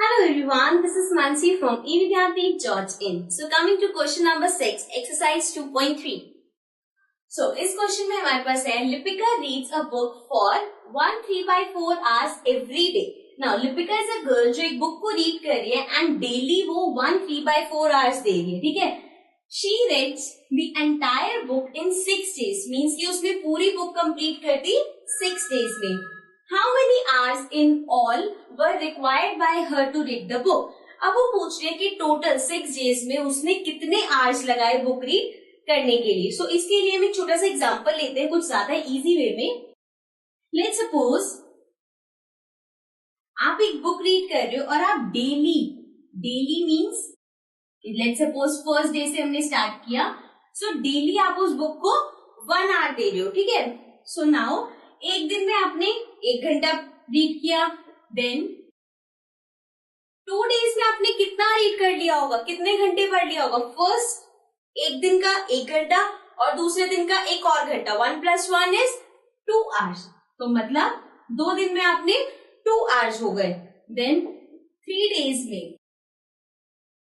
Hello everyone, this is Mansi from eVidyapeeth George Inn. So coming to question number 6, exercise 2.3. So इस question में हमारे पास है Lipika reads a book for 1 3/4 hours every day. Now Lipika is a girl जो एक book को read कर रही है and daily वो 1 3/4 hours दे रही है, ठीक है. She reads the entire book in 6 days, means कि उसने पूरी बुक कंप्लीट कर दी 6 days में. How many hours in all were required by her to read the book? अब वो पूछ रही है कि टोटल 6 days में उसने कितने hours लगाए बुक रीड करने के लिए. सो इसके लिए हम एक छोटा सा एग्जांपल लेते हैं कुछ ज्यादा इजी वे में. लेट्स सपोज आप एक बुक रीड कर रहे हो और आप daily means let's suppose first day से हमने स्टार्ट किया. सो डेली आप उस बुक को 1 hour दे रहे हो, ठीक है. सो नाउ एक दिन में आपने 1 घंटा रीड किया, देन 2 days में आपने कितना रीड कर लिया होगा, कितने घंटे पढ़ लिया होगा. फर्स्ट एक दिन का 1 घंटा और दूसरे दिन का एक और घंटा. 1 + 1 = 2 hours. तो मतलब 2 दिन में आपने 2 hours हो गए. देन 3 days में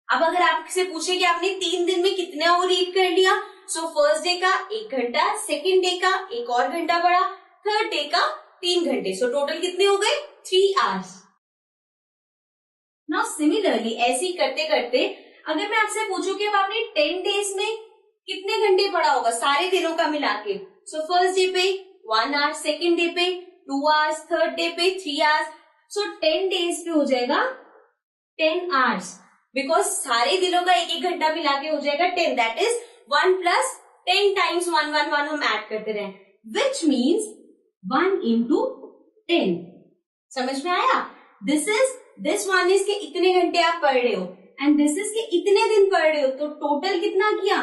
अब अगर आपसे पूछे कि आपने 3 दिन में कितना वो रीड कर लिया, सो फर्स्ट डे का 1 घंटा, सेकेंड डे का एक और घंटा पढ़ा, थर्ड डे का 3 घंटे. सो टोटल कितने हो गए 3 hours. नाउ सिमिलरली ऐसे ही करते करते अगर मैं आपसे पूछूं कि अब आपने 10 days में कितने घंटे पढ़ा होगा सारे दिनों का मिला के. सो फर्स्ट डे पे 1 hour, सेकेंड डे पे 2 hours, थर्ड डे पे 3 hours. सो 10 days पे हो जाएगा 10 hours, बिकॉज सारे दिनों का एक घंटा मिला के हो जाएगा 10. दैट इज 1 + 10 times 1 1 1 हम ऐड करते रहे, विच मीन्स 1 × 10. समझ में आया. दिस वन इज के इतने घंटे आप पढ़ रहे हो एंड दिस इज के इतने दिन पढ़ रहे हो, तो टोटल कितना किया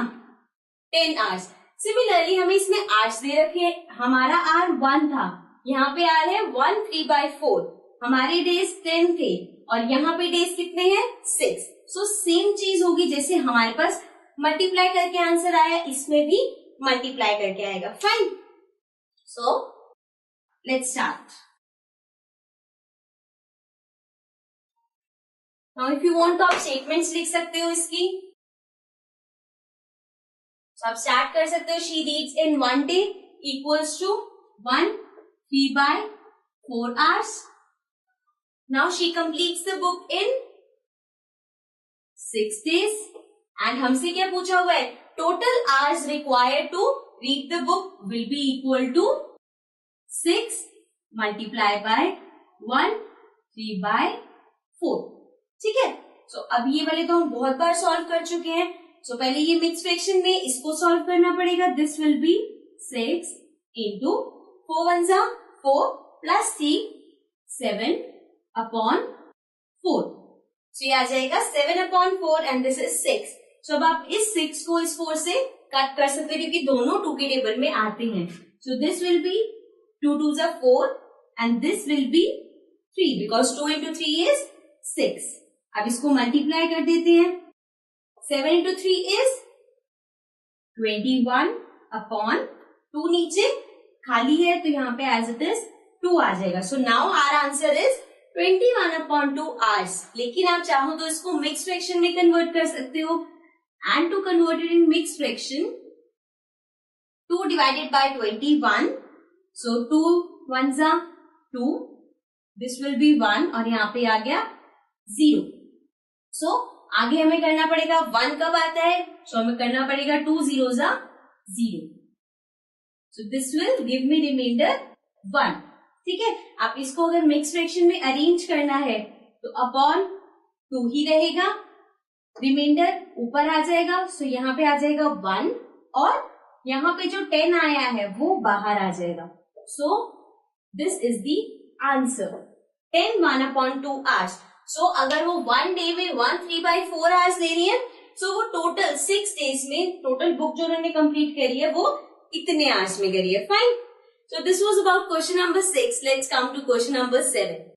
10 hours. सिमिलरली हमें इसमें आवर्स दे रखे, हमारा आर 1 था, यहाँ पे आर है 1 3/4. हमारे डेज 10 थे और यहाँ पे डेज कितने हैं 6. सो सेम चीज होगी जैसे हमारे पास मल्टीप्लाई करके आंसर आया, इसमें भी मल्टीप्लाई करके आएगा. Fine. So let's start. Now if you want तो आप स्टेटमेंट्स लिख सकते हो इसकी. तो आप स्टार्ट कर सकते हो. She reads in 1 day equals to 1 3/4 hours. Now she completes the book in 6 days. And हमसे क्या पूछा हुआ है, total hours required to read the book will be equal to 6 multiply by 1 3/4. ठीक है. सो अब ये वाले तो हम बहुत बार सॉल्व कर चुके हैं. सो पहले ये मिक्स फ्रैक्शन में इसको सॉल्व करना पड़ेगा. This will B 6 × 4 1 = 4 + 3 7/4. सो ये आ जाएगा 7/4 एंड दिस इज 6. सो अब आप इस 6 को इस 4 से कट कर सकते हो क्योंकि दोनों 2 के टेबल में आते हैं. सो this will B 2 2 = 4 and this will be 3 because 2 × 3 is 6. अब इसको मल्टीप्लाई कर देते हैं. 7 × 3 is 21/2. नीचे खाली है तो यहाँ पे as it is 2 आ जाएगा. So now our answer is 21/2 hours. लेकिन आप चाहो तो इसको मिक्स फ्रैक्शन में कन्वर्ट कर सकते हो. And to convert it in mix fraction 2 divided by 21. So 2 1 = 2. This will be 1 और यहाँ पे आ गया 0. सो आगे हमें करना पड़ेगा 1 कब आता है, सो हमें करना पड़ेगा 2 0s = 0. So this will give me remainder 1. ठीक है. आप इसको अगर मिक्स फ्रैक्शन में अरेंज करना है तो अपॉन 2 ही रहेगा, रिमाइंडर ऊपर आ जाएगा. सो यहाँ पे आ जाएगा 1 और यहाँ पे जो 10 आया है वो बाहर आ जाएगा. So this is the answer 10 1/2 hours. सो अगर वो 1 day में 1 3/4 hours दे रही है, सो वो टोटल 6 days में टोटल बुक जो उन्होंने कंप्लीट करी है वो इतने hours में करी है. Fine. So this was about question number 6. Let's come to question number 7.